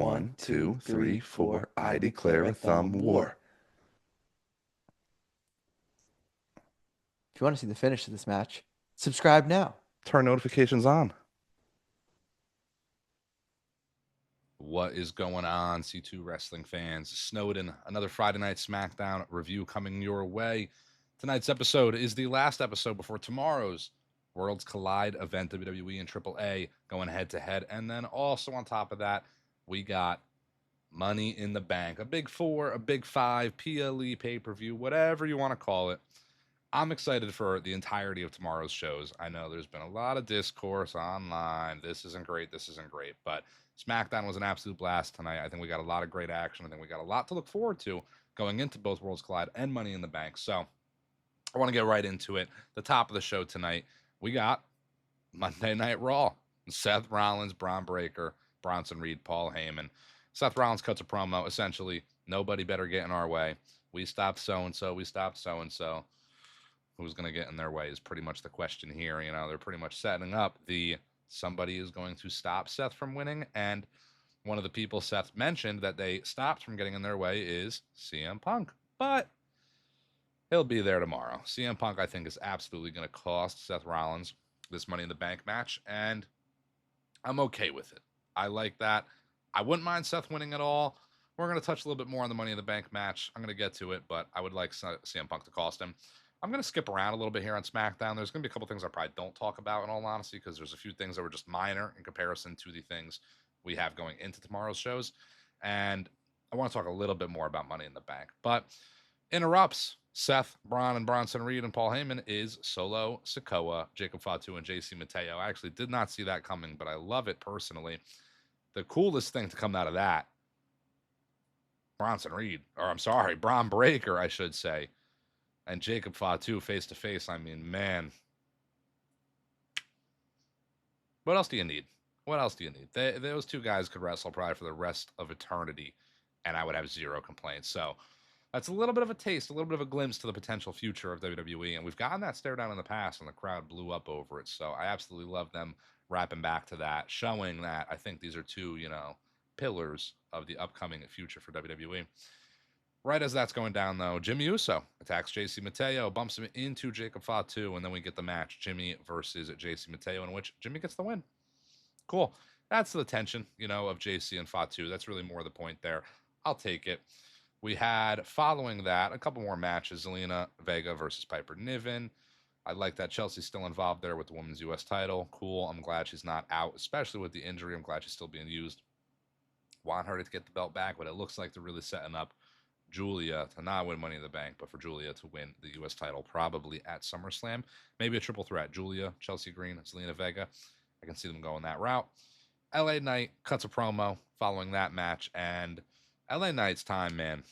1, 2, 3, 4. I declare a thumb war. If you want to see the finish of this match, subscribe now. Turn notifications on. What is going on, C2 wrestling fans? Snowden, another Friday Night Smackdown review coming your way. Tonight's episode is the last episode before tomorrow's Worlds Collide event, WWE and AAA going head-to-head. And then also on top of that, we got Money in the Bank, a big 4, a big 5, PLE pay-per-view, whatever you want to call it. I'm excited for the entirety of tomorrow's shows. I know there's been a lot of discourse online. This isn't great, but SmackDown was an absolute blast tonight. I think we got a lot of great action. I think we got a lot to look forward to going into both Worlds Collide and Money in the Bank. So I want to get right into it. The top of the show tonight, we got Monday Night Raw. Seth Rollins, Braun Breaker, Bronson Reed, Paul Heyman. Seth Rollins cuts a promo. Essentially, nobody better get in our way. We stopped so-and-so. We stopped so-and-so. Who's going to get in their way is pretty much the question here. You know, they're pretty much setting up somebody is going to stop Seth from winning. And one of the people Seth mentioned that they stopped from getting in their way is CM Punk. But he'll be there tomorrow. CM Punk, I think, is absolutely going to cost Seth Rollins this Money in the Bank match. And I'm okay with it. I like that. I wouldn't mind Seth winning at all. We're going to touch a little bit more on the Money in the Bank match. I'm going to get to it, but I would like CM Punk to cost him. I'm going to skip around a little bit here on SmackDown. There's going to be a couple things I probably don't talk about in all honesty because there's a few things that were just minor in comparison to the things we have going into tomorrow's shows. And I want to talk a little bit more about Money in the Bank. But interrupts Seth, Braun, and Bronson Reed and Paul Heyman is Solo Sikoa, Jacob Fatu, and JC Mateo. I actually did not see that coming, but I love it personally. The coolest thing to come out of that, Braun Breaker, I should say, and Jacob Fatu face-to-face, I mean, man. What else do you need? What else do you need? Those two guys could wrestle probably for the rest of eternity, and I would have zero complaints. So that's a little bit of a taste, a little bit of a glimpse to the potential future of WWE, and we've gotten that stare down in the past, and the crowd blew up over it. So I absolutely love them wrapping back to that, showing that I think these are two, pillars of the upcoming future for WWE. Right as that's going down, though, Jimmy Uso attacks JC Mateo, bumps him into Jacob Fatu, and then we get the match, Jimmy versus JC Mateo, in which Jimmy gets the win. Cool. That's the tension, of JC and Fatu. That's really more the point there. I'll take it. We had, following that, a couple more matches, Zelina Vega versus Piper Niven. I like that Chelsea's still involved there with the Women's U.S. title. Cool. I'm glad she's not out, especially with the injury. I'm glad she's still being used. Want her to get the belt back, but it looks like they're really setting up Julia to not win Money in the Bank, but for Julia to win the U.S. title probably at SummerSlam. Maybe a triple threat. Julia, Chelsea Green, Zelina Vega. I can see them going that route. LA Knight cuts a promo following that match, and LA Knight's time, man.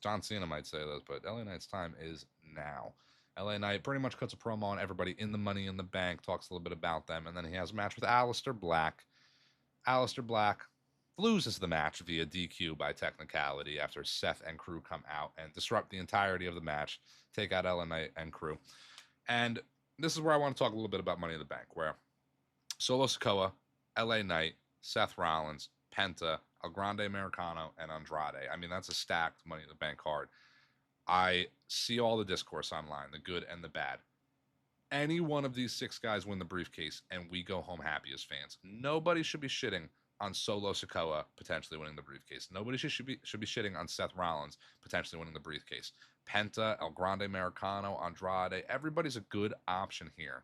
John Cena might say this, but LA Knight's time is now. LA Knight pretty much cuts a promo on everybody in the Money in the Bank, talks a little bit about them, and then he has a match with Aleister Black. Aleister Black loses the match via DQ by technicality after Seth and crew come out and disrupt the entirety of the match, take out LA Knight and crew. And this is where I want to talk a little bit about Money in the Bank, where Solo Sikoa, LA Knight, Seth Rollins, Penta, El Grande Americano, and Andrade. I mean, that's a stacked Money in the Bank card. I see all the discourse online, the good and the bad. Any one of these 6 guys win the briefcase, and we go home happy as fans. Nobody should be shitting on Solo Sikoa potentially winning the briefcase. Nobody should be shitting on Seth Rollins potentially winning the briefcase. Penta, El Grande Americano, Andrade, everybody's a good option here.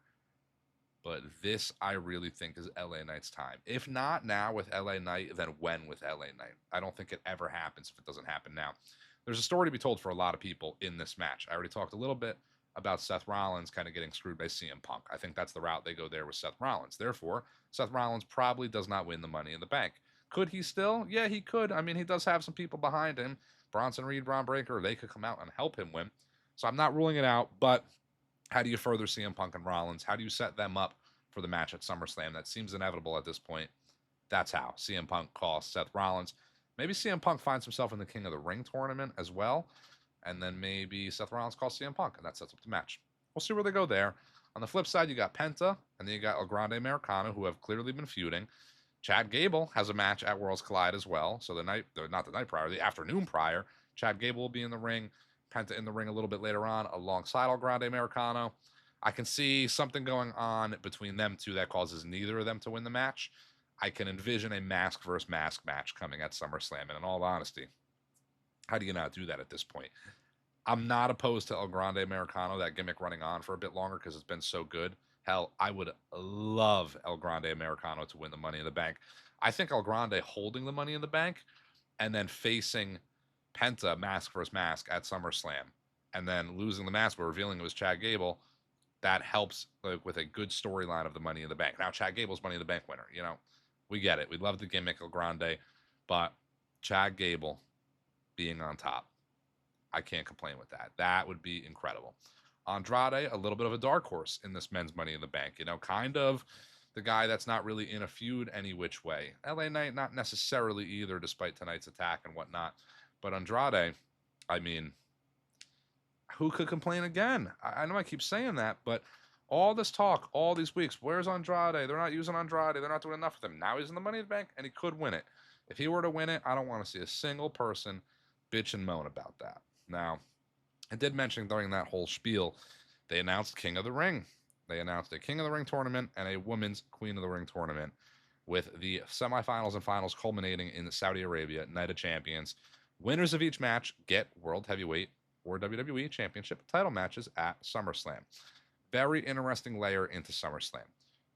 But this, I really think, is LA Knight's time. If not now with LA Knight, then when with LA Knight? I don't think it ever happens if it doesn't happen now. There's a story to be told for a lot of people in this match. I already talked a little bit about Seth Rollins kind of getting screwed by CM Punk. I think that's the route they go there with Seth Rollins. Therefore, Seth Rollins probably does not win the Money in the Bank. Could he still? Yeah, he could. I mean, he does have some people behind him. Bronson Reed, Braun Breaker, they could come out and help him win. So I'm not ruling it out, but how do you further CM Punk and Rollins? How do you set them up for the match at SummerSlam? That seems inevitable at this point. That's how CM Punk costs Seth Rollins. Maybe CM Punk finds himself in the King of the Ring tournament as well. And then maybe Seth Rollins calls CM Punk, and that sets up the match. We'll see where they go there. On the flip side, you got Penta, and then you got El Grande Americano, who have clearly been feuding. Chad Gable has a match at Worlds Collide as well. So not the night prior, the afternoon prior, Chad Gable will be in the ring. Penta in the ring a little bit later on alongside El Grande Americano. I can see something going on between them two that causes neither of them to win the match. I can envision a mask versus mask match coming at SummerSlam. And in all honesty, how do you not do that at this point? I'm not opposed to El Grande Americano, that gimmick running on for a bit longer because it's been so good. Hell, I would love El Grande Americano to win the Money in the Bank. I think El Grande holding the Money in the Bank and then facing Penta mask versus mask at SummerSlam and then losing the mask but revealing it was Chad Gable, that helps with a good storyline of the Money in the Bank. Now, Chad Gable's Money in the Bank winner. We get it. We love the gimmick El Grande, but Chad Gable being on top, I can't complain with that. That would be incredible. Andrade, a little bit of a dark horse in this men's Money in the Bank. Kind of the guy that's not really in a feud any which way. LA Knight, not necessarily either, despite tonight's attack and whatnot. But Andrade, I mean, who could complain again? I know I keep saying that, but all this talk, all these weeks, where's Andrade? They're not using Andrade. They're not doing enough with him. Now he's in the Money in the Bank, and he could win it. If he were to win it, I don't want to see a single person bitch and moan about that. Now, I did mention during that whole spiel, they announced King of the Ring. They announced a King of the Ring tournament and a Women's Queen of the Ring tournament with the semifinals and finals culminating in Saudi Arabia, Night of Champions. Winners of each match get World Heavyweight or WWE Championship title matches at SummerSlam. Very interesting layer into SummerSlam.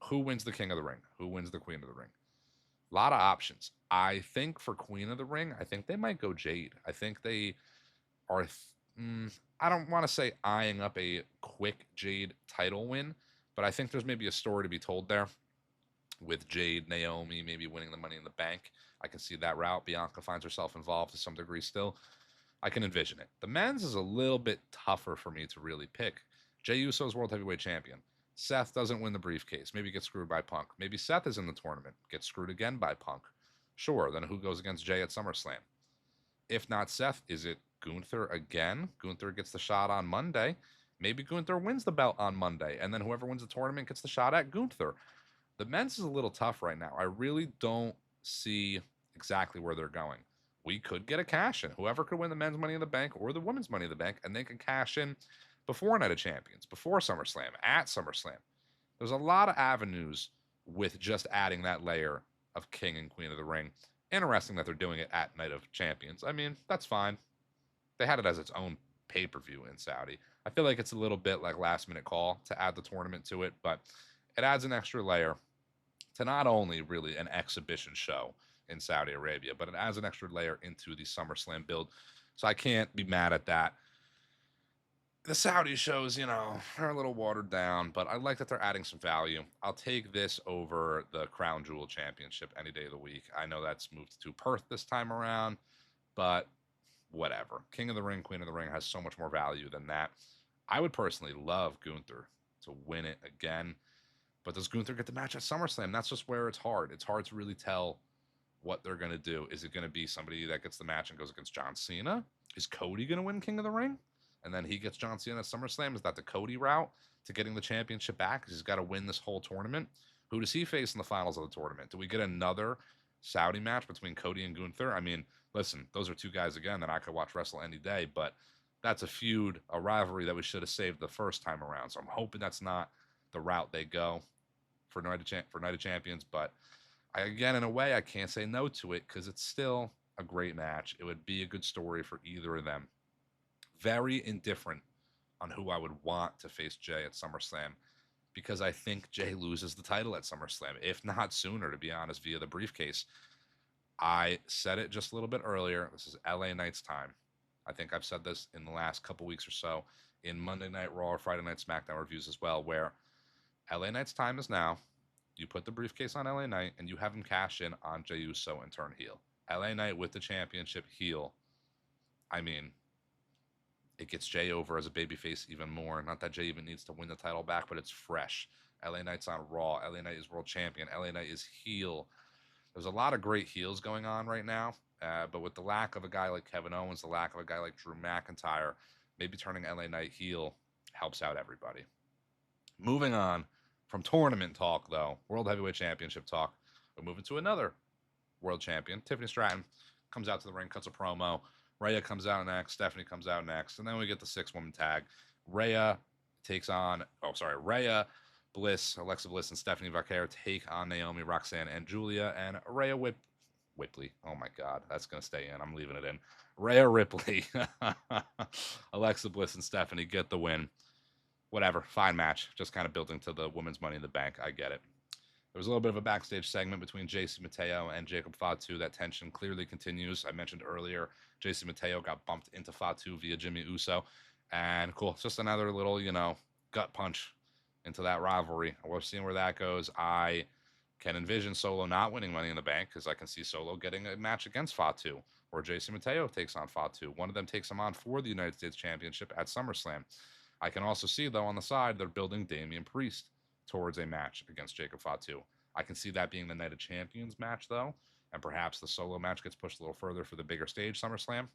Who wins the King of the Ring? Who wins the Queen of the Ring? A lot of options. I think for Queen of the Ring, I think they might go Jade. I think they are, I don't want to say eyeing up a quick Jade title win, but I think there's maybe a story to be told there with Jade, Naomi, maybe winning the Money in the Bank. I can see that route. Bianca finds herself involved to some degree still. I can envision it. The men's is a little bit tougher for me to really pick. Jey Uso's World Heavyweight Champion. Seth doesn't win the briefcase. Maybe gets screwed by Punk. Maybe Seth is in the tournament. Gets screwed again by Punk. Sure, then who goes against Jey at SummerSlam? If not Seth, is it Gunther again? Gunther gets the shot on Monday. Maybe Gunther wins the belt on Monday, and then whoever wins the tournament gets the shot at Gunther. The men's is a little tough right now. I really don't see exactly where they're going. We could get a cash in. Whoever could win the men's Money in the Bank or the women's Money in the Bank, and they can cash in before Night of Champions, before SummerSlam, at SummerSlam. There's a lot of avenues with just adding that layer of King and Queen of the Ring. Interesting that they're doing it at Night of Champions. I mean, that's fine. They had it as its own pay-per-view in Saudi. I feel like it's a little bit like last-minute call to add the tournament to it, but it adds an extra layer to not only really an exhibition show in Saudi Arabia, but it adds an extra layer into the SummerSlam build. So I can't be mad at that. The Saudi shows, are a little watered down, but I like that they're adding some value. I'll take this over the Crown Jewel Championship any day of the week. I know that's moved to Perth this time around, but whatever. King of the Ring, Queen of the Ring has so much more value than that. I would personally love Gunther to win it again, but does Gunther get the match at SummerSlam? That's just where it's hard. It's hard to really tell what they're going to do. Is it going to be somebody that gets the match and goes against John Cena? Is Cody going to win King of the Ring? And then he gets John Cena at SummerSlam? Is that the Cody route to getting the championship back? Because he's got to win this whole tournament. Who does he face in the finals of the tournament? Do we get another Saudi match between Cody and Gunther? I mean, listen, those are two guys, again, that I could watch wrestle any day, but that's a feud, a rivalry that we should have saved the first time around. So I'm hoping that's not the route they go for Night of Champions. But again, in a way, I can't say no to it because it's still a great match. It would be a good story for either of them. Very indifferent on who I would want to face Jey at SummerSlam because I think Jey loses the title at SummerSlam, if not sooner, to be honest, via the briefcase. I said it just a little bit earlier. This is LA Knight's time. I think I've said this in the last couple weeks or so in Monday Night Raw or Friday Night SmackDown reviews as well, where LA Knight's time is now. You put the briefcase on LA Knight and you have him cash in on Jey Uso and turn heel. LA Knight with the championship heel. I mean, it gets Jey over as a babyface even more. Not that Jey even needs to win the title back, but it's fresh. LA Knight's on Raw. LA Knight is world champion. LA Knight is heel. There's a lot of great heels going on right now, but with the lack of a guy like Kevin Owens, the lack of a guy like Drew McIntyre, maybe turning LA Knight heel helps out everybody. Moving on from tournament talk, though, World Heavyweight Championship talk, We move into another world champion. Tiffany Stratton comes out to the ring, cuts a promo. Rhea comes out next. Stephanie comes out next. And then we get the 6-woman tag. Rhea, Bliss, Alexa Bliss, and Stephanie Vaquer take on Naomi, Roxanne, and Julia. And Rhea Ripley. Oh my God, that's going to stay in. I'm leaving it in. Rhea Ripley, Alexa Bliss, and Stephanie get the win. Whatever, fine match. Just kind of building to the women's Money in the Bank. I get it. There was a little bit of a backstage segment between JC Mateo and Jacob Fatu. That tension clearly continues. I mentioned earlier, JC Mateo got bumped into Fatu via Jimmy Uso. And cool, it's just another little, gut punch into that rivalry. We're seeing where that goes. I can envision Solo not winning Money in the Bank because I can see Solo getting a match against Fatu, or JC Mateo takes on Fatu. One of them takes him on for the United States Championship at SummerSlam. I can also see, though, on the side, they're building Damian Priest towards a match against Jacob Fatu. I can see that being the Night of Champions match, though, and perhaps the Solo match gets pushed a little further for the bigger stage, SummerSlam.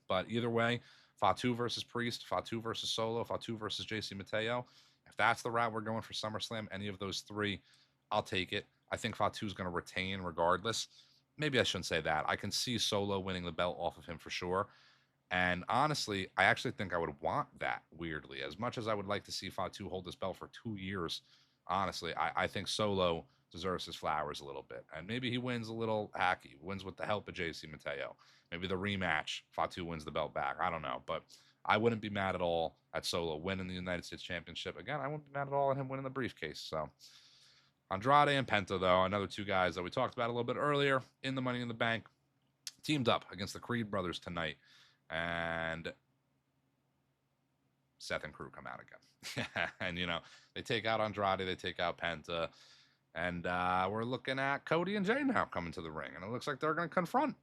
But either way, Fatu versus Priest, Fatu versus Solo, Fatu versus JC Mateo. If that's the route we're going for SummerSlam, any of those three, I'll take it. I think Fatu's going to retain regardless. Maybe I shouldn't say that. I can see Solo winning the belt off of him for sure. And honestly, I actually think I would want that, weirdly. As much as I would like to see Fatu hold this belt for 2 years, honestly, I think Solo deserves his flowers a little bit. And maybe he wins a little hacky, wins with the help of JC Mateo. Maybe the rematch, Fatu wins the belt back. I don't know. But I wouldn't be mad at all at Solo winning the United States Championship. Again, I wouldn't be mad at all at him winning the briefcase. So Andrade and Penta, though, another two guys that we talked about a little bit earlier in the Money in the Bank, teamed up against the Creed brothers tonight. And Seth and crew come out again. And, they take out Andrade, they take out Penta. And we're looking at Cody and Jey now coming to the ring. And it looks like they're going to confront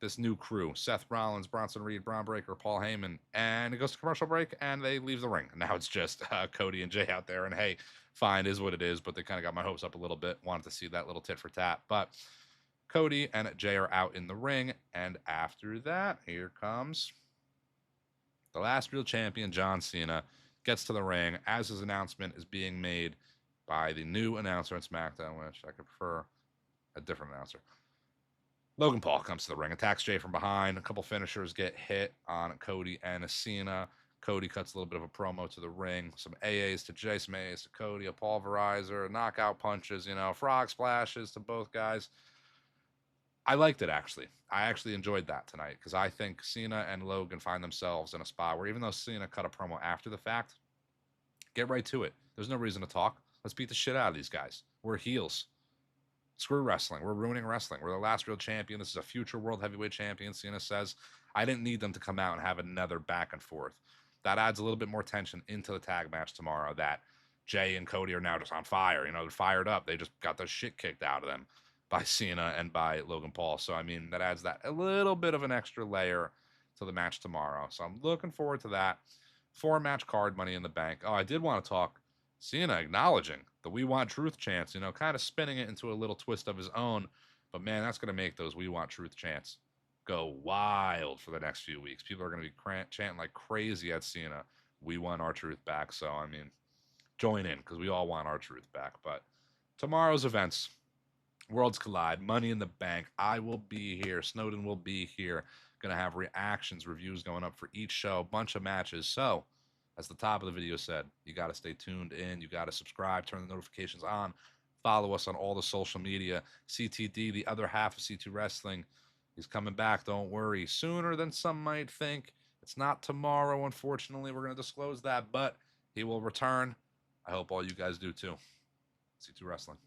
this new crew. Seth Rollins, Bronson Reed, Braun Breaker, Paul Heyman. And it goes to commercial break, and they leave the ring. Now it's just Cody and Jey out there. And, hey, fine, is what it is. But they kind of got my hopes up a little bit. Wanted to see that little tit for tat. But Cody and Jey are out in the ring. And after that, here comes the last real champion, John Cena, gets to the ring as his announcement is being made by the new announcer in SmackDown, which I could prefer a different announcer. Logan Paul comes to the ring, attacks Jey from behind. A couple finishers get hit on Cody and Cena. Cody cuts a little bit of a promo to the ring. Some AAs to Jey, some AAs to Cody, a pulverizer, knockout punches, frog splashes to both guys. I liked it, actually. I actually enjoyed that tonight because I think Cena and Logan find themselves in a spot where even though Cena cut a promo after the fact, get right to it. There's no reason to talk. Let's beat the shit out of these guys. We're heels. Screw wrestling. We're ruining wrestling. We're the last real champion. This is a future world heavyweight champion, Cena says. I didn't need them to come out and have another back and forth. That adds a little bit more tension into the tag match tomorrow that Jey and Cody are now just on fire. They're fired up. They just got the shit kicked out of them by Cena and by Logan Paul. So, that adds that a little bit of an extra layer to the match tomorrow. So I'm looking forward to that. 4-match card, Money in the Bank. Oh, I did want to talk Cena acknowledging the We Want Truth chants, kind of spinning it into a little twist of his own. But, man, that's going to make those We Want Truth chants go wild for the next few weeks. People are going to be chanting like crazy at Cena. We want our truth back. So, join in because we all want our truth back. But tomorrow's events, Worlds Collide, Money in the Bank. I will be here. Snowden will be here. Going to have reactions, reviews going up for each show. Bunch of matches. So, as the top of the video said, you got to stay tuned in. You got to subscribe, turn the notifications on. Follow us on all the social media. CTD, the other half of C2 Wrestling, he's coming back. Don't worry. Sooner than some might think. It's not tomorrow, unfortunately. We're going to disclose that, but he will return. I hope all you guys do too. C2 Wrestling.